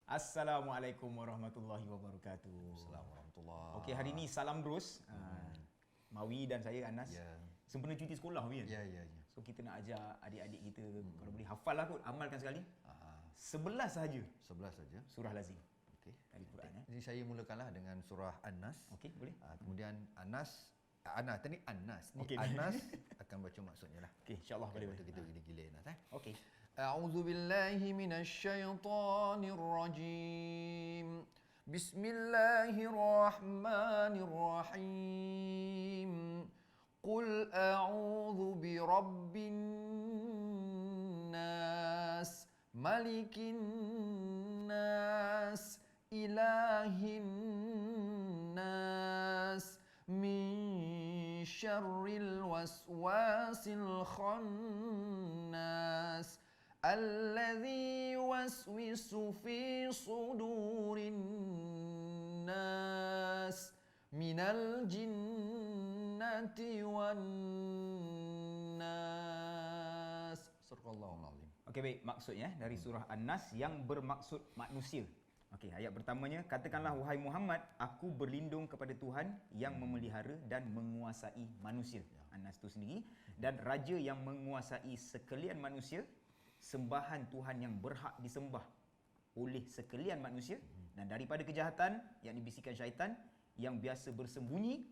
Assalamualaikum warahmatullahi wabarakatuh. Assalamualaikum warahmatullahi. Okey, hari ni salam terus. Mawi dan saya Anas. Ya. Sempena cuti sekolah kan? Ya. So kita nak ajak adik-adik kita kalau boleh hafal lah kot, amalkan sekali. 11 sahaja 11 saja. surah lazim Okey. dari Quran. Jadi saya mulakanlah dengan surah An-Nas. Okey, boleh? Kemudian Anas tadi Anas. Ni Okey. Anas akan baca maksudnya lah. Okey, insya-Allah boleh. Betul kita gila-gila Anas Okey. A'udzu billahi minasyaitonir rajim. Bismillahirrahmanirrahim. Qul a'udzu birabbin nas, malikin nas, ilahin nas, min syarril waswasil khannas, alladzi yuwaswisu fi sudurin nas, minal jinnati wan nas. Surahul Azim. Okey, baik. Maksudnya dari surah An-Nas yang bermaksud manusia. Okey, ayat pertamanya, katakanlah wahai Muhammad, aku berlindung kepada Tuhan yang memelihara dan menguasai manusia. An-Nas itu sendiri, dan raja yang menguasai sekalian manusia, sembahan Tuhan yang berhak disembah oleh sekalian manusia, dan daripada kejahatan, yakni bisikan syaitan yang biasa bersembunyi,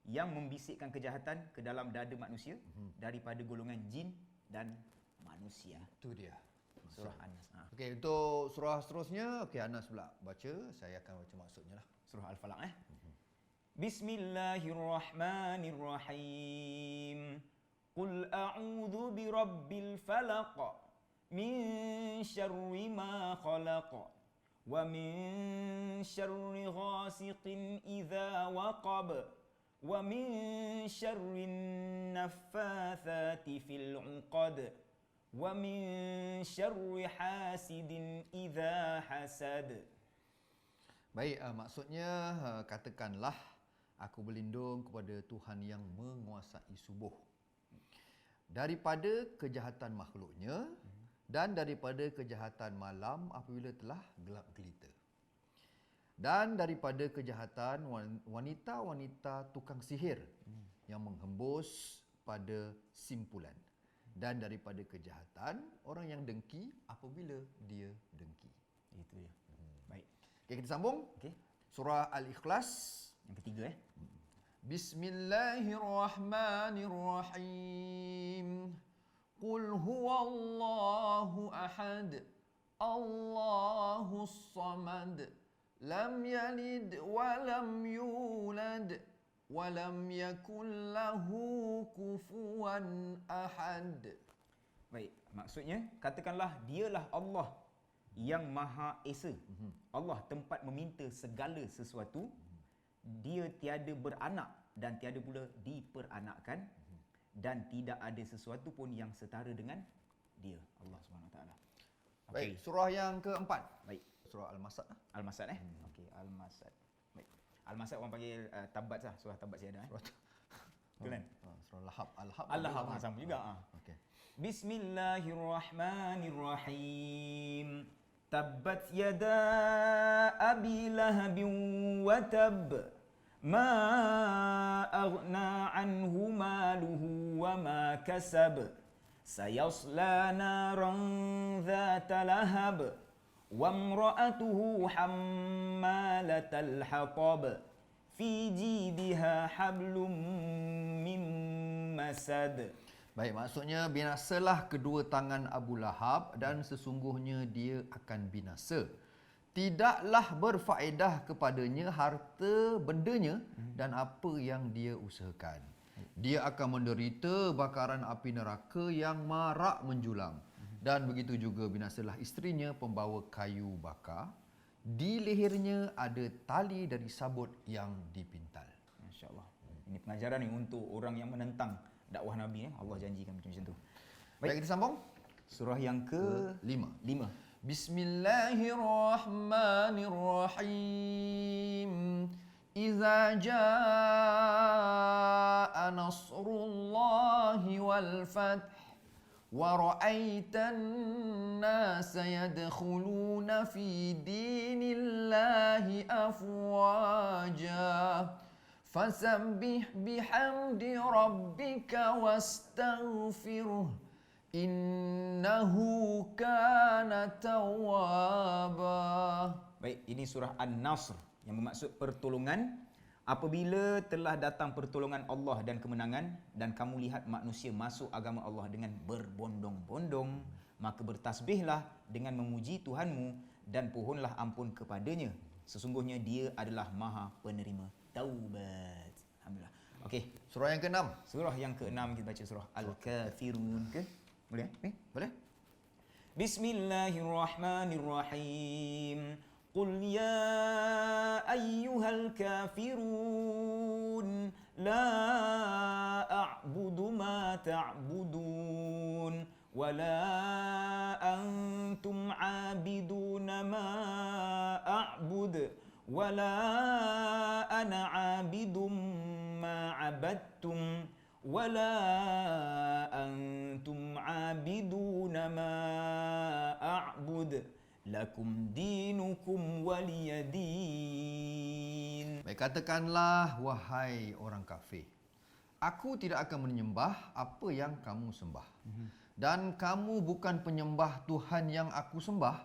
yang membisikkan kejahatan ke dalam dada manusia daripada golongan jin dan manusia. Itu dia. Surah An-Nas. Okey, untuk surah seterusnya, okey Anas pula baca, saya akan baca maksudnya lah. Surah Al-Falaq Bismillahirrahmanirrahim. Qul a'udzu birabbil falaq min syarri ma khalaq wa min syarri ghasiqin idza waqab wa min syarri naffatsati fil 'uqad wa min syarri hasidin idza hasad. Baik, maksudnya katakanlah aku berlindung kepada Tuhan yang menguasai subuh daripada kejahatan makhluknya dan daripada kejahatan malam apabila telah gelap gelita, dan daripada kejahatan wanita-wanita tukang sihir yang menghembus pada simpulan, dan daripada kejahatan orang yang dengki apabila dia dengki. Itu dia. Baik. Okey, kita sambung. Okey. Surah Al-Ikhlas Yang ketiga Bismillahirrahmanirrahim. Qul huwallahu ahad, Allahus samad, lam yalid wa lam yulad wa lam yakul lahu kufuwan ahad. Baik, maksudnya katakanlah dialah Allah yang Maha Esa. Allah tempat meminta segala sesuatu. Dia tiada beranak dan tiada pula diperanakkan, dan tidak ada sesuatu pun yang setara dengan dia, Allah SWT. Baik, surah yang keempat. Baik, Surah Al-Masad. Al-Masad Okey, Al-Masad. Baik. Al-Masad orang panggil Tabat lah, surah Tabat saya ada. Betul kan? Surah Lahab. Al-Lahab sama juga. Okey. Bismillahirrahmanirrahim. Tabbat yada abi lahabin wa tab. Ma aghna anhu maluhu wa ma kasab. Sayasla naran dhata lahab. Wa imra'atuhu hammalatal hatab. Fi jidiha hablum min masad. Baik, maksudnya binasalah kedua tangan Abu Lahab dan sesungguhnya dia akan binasa. Tidaklah berfaedah kepadanya harta bendanya dan apa yang dia usahakan. Dia akan menderita bakaran api neraka yang marak menjulang. Dan begitu juga binasalah isterinya pembawa kayu bakar. Di lehernya ada tali dari sabut yang dipintal. Masya-Allah. Ini pengajaran ni untuk orang yang menentang dakwah Nabi. Allah janjikan macam tu. Baik, kita sambung. Surah yang ke-5. 5. Bismillahirrahmanirrahim. Iza jaa nasrullahi wal fath ورأيت الناس يدخلون في دين الله أفواجا فسبح بحمد ربك واستغفره إنه كان توابا. Baik, ini surah An-Nasr yang bermaksud pertolongan. Apabila telah datang pertolongan Allah dan kemenangan dan kamu lihat manusia masuk agama Allah dengan berbondong-bondong, maka bertasbihlah dengan memuji Tuhanmu dan pohonlah ampun kepadanya. Sesungguhnya Dia adalah Maha Penerima Taubat. Alhamdulillah. Okey, Surah yang ke-6. surah yang ke-6 kita baca surah Al-Kafirun ke? Boleh? Boleh? Bismillahirrahmanirrahim. قل يا أيها الكافرون لا أعبد ما تعبدون ولا أنتم عابدون ما أعبد ولا أنا عابد ما عبدتم ولا أنتم عابدون ما أعبد Lakum dinukum waliyadin. Baik, katakanlah wahai orang kafir, aku tidak akan menyembah apa yang kamu sembah. Dan kamu bukan penyembah Tuhan yang aku sembah,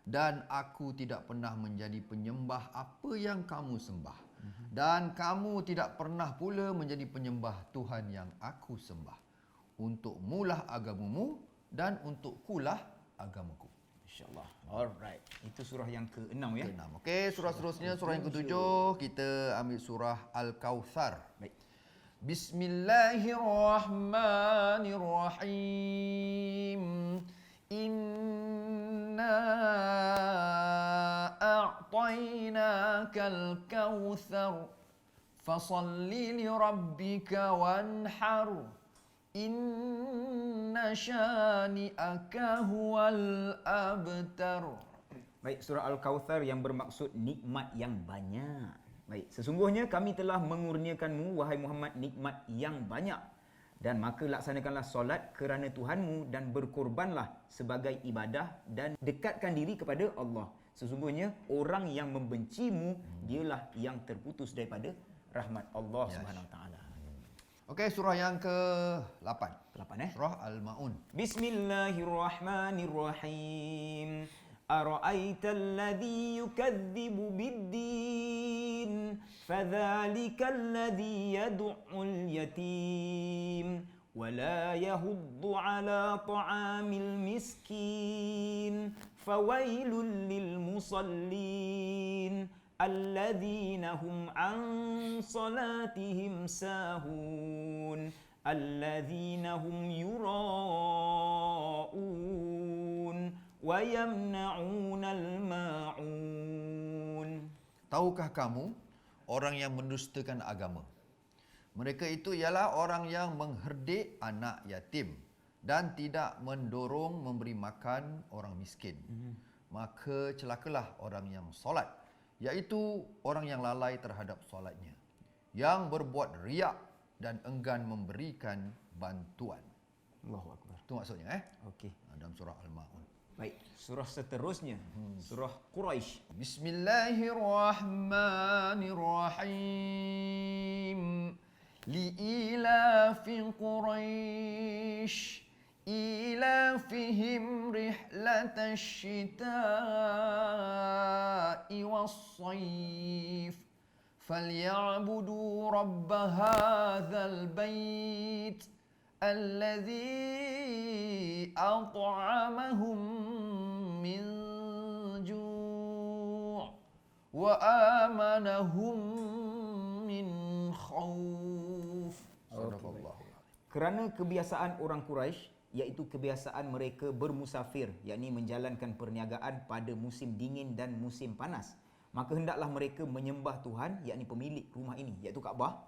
dan aku tidak pernah menjadi penyembah apa yang kamu sembah. Dan kamu tidak pernah pula menjadi penyembah Tuhan yang aku sembah. Untukmulah agamamu dan untukkulah agamaku. InsyaAllah. Alright. Itu surah yang ke-6 ya. Ke-6. Okey, surah seterusnya, surah yang ke-7, kita ambil surah Al-Kautsar. Baik. Bismillahirrahmanirrahim. Inna a'tainakal kautsar. Fasalli li rabbika wanhar. Inna syani'aka huwal abtar. Baik, surah Al-Kautsar yang bermaksud nikmat yang banyak. Baik, sesungguhnya kami telah mengurniakanmu wahai Muhammad nikmat yang banyak. Dan maka laksanakanlah solat kerana Tuhanmu dan berkorbanlah sebagai ibadah dan dekatkan diri kepada Allah. Sesungguhnya orang yang membencimu dialah yang terputus daripada rahmat Allah Subhanahu Wa Taala. Okey, surah yang ke-8. 8 Surah Al-Maun. Bismillahirrahmanirrahim. Ara'aita alladhi yukazzibu bid-din fadhalika alladhi yad'ul yatim wala yahuddu ala ta'amil miskin fawailul lil musallin الذين هم عن صلاتهم ساهون الذين هم يراءون ويمنعون الماعون. Tahukah kamu orang yang mendustakan agama? Mereka itu ialah orang yang mengherdik anak yatim dan tidak mendorong memberi makan orang miskin. Maka celakalah orang yang solat, iaitu orang yang lalai terhadap solatnya, yang berbuat riak dan enggan memberikan bantuan. Allahu Akbar. Itu maksudnya Okey. dalam surah Al-Maun. Baik, surah seterusnya, surah Quraisy. Bismillahirrahmanirrahim. Li'ilafi Quraisy إيلافهم رحلة الشتاء والصيف فليعبدوا رب هذا البيت الذي أطعمهم من جوع وآمنهم من خوف. صدق الله. Kerana kebiasaan orang Quraisy, iaitu kebiasaan mereka bermusafir, yakni menjalankan perniagaan pada musim dingin dan musim panas, maka hendaklah mereka menyembah Tuhan, yakni pemilik rumah ini, iaitu Kaabah,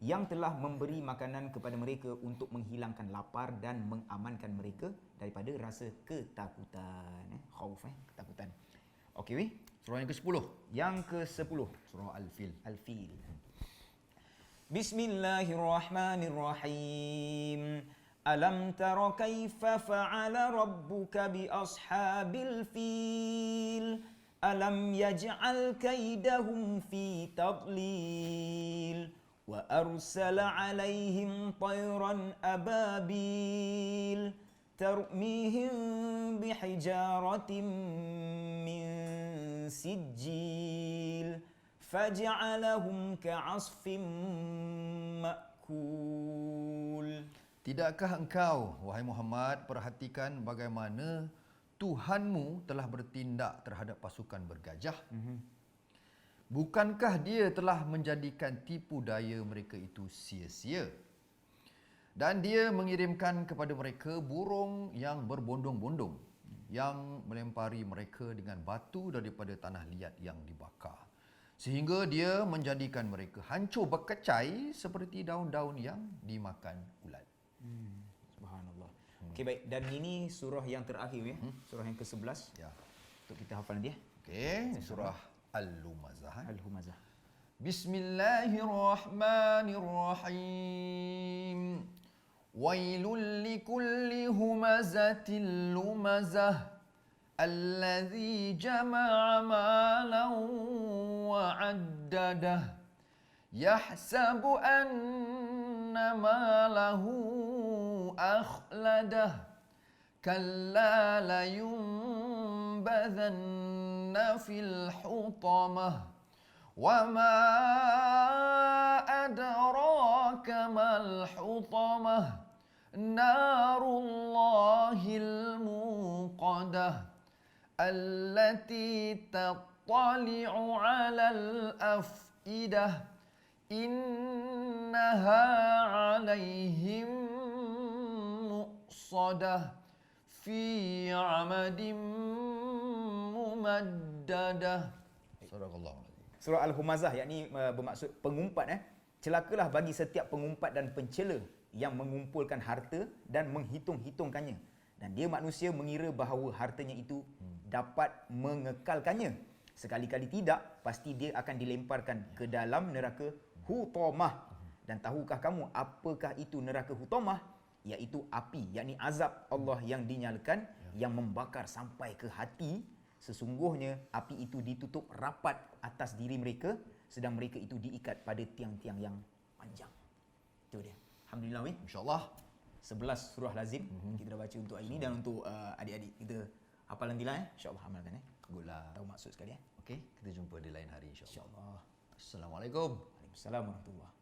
yang telah memberi makanan kepada mereka untuk menghilangkan lapar dan mengamankan mereka daripada rasa ketakutan. Khauf, ketakutan. Okey, weh. Surah yang ke-10. Yang ke-10. Surah Al-Fil. Al-Fil. Bismillahirrahmanirrahim. Alam tara kaifa fa'ala rabbuka bi ashabil fil. Alam yaj'al kaidahum fi tadlil. Wa arsala 'alaihim tayran ababil. Tarmihim bihijaratin min sijil. Faj'alahum ka'asfin ma'kul. Tidakkah engkau, wahai Muhammad, perhatikan bagaimana Tuhanmu telah bertindak terhadap pasukan bergajah? Bukankah dia telah menjadikan tipu daya mereka itu sia-sia? Dan dia mengirimkan kepada mereka burung yang berbondong-bondong yang melempari mereka dengan batu daripada tanah liat yang dibakar. Sehingga dia menjadikan mereka hancur berkecai seperti daun-daun yang dimakan ulat. Subhanallah. Okey, baik. Dan ini surah yang terakhir ya. Surah yang ke-11. Ya. Untuk kita hafal nanti ya. Okey, surah Al-Humazah. Al-Humazah. Bismillahirrahmanirrahim. Wailul likulli humazatil lumazah. Alladhi jama'a malan wa'addadah. Yahsabu anna malahu akhladah. Kalla layunbadhanna fil hutamah. Wa ma adraka mal hutamah. Narullahil muqadah. Allati tattali'u 'alal af'idah. Innaha 'alaihim muqsadah fi 'amadin mumaddadah. Sadaqallahu alazim. Surah Al-Humazah yakni bermaksud pengumpat. Celakalah bagi setiap pengumpat dan pencela yang mengumpulkan harta dan menghitung-hitungkannya. Dan dia manusia mengira bahawa hartanya itu dapat mengekalkannya. Sekali-kali tidak, pasti dia akan dilemparkan ke dalam neraka Hutamah. Dan tahukah kamu apakah itu neraka Hutamah? Iaitu api, yakni azab Allah yang dinyalakan, yang membakar sampai ke hati. Sesungguhnya api itu ditutup rapat atas diri mereka, sedang mereka itu diikat pada tiang-tiang yang panjang. Itu dia. Alhamdulillah. InsyaAllah 11 surah lazim kita dah baca untuk hari ini, dan untuk adik-adik kita hafal nantilah InsyaAllah amalkan Goodlah. tahu maksud sekali Okey, kita jumpa di lain hari insyaAllah. InsyaAllah. Assalamualaikum. Waalaikumsalam warahmatullahi